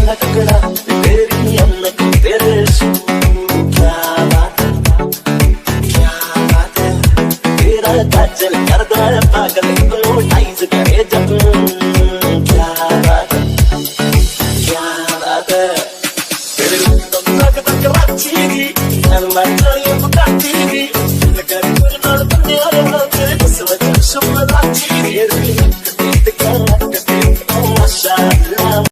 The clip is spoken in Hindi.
वाला टुकड़ा तेरी अम्मक तेरे सू क्या बात है तेरा काजल कर दो पागल हिप्नोटाइज करे जब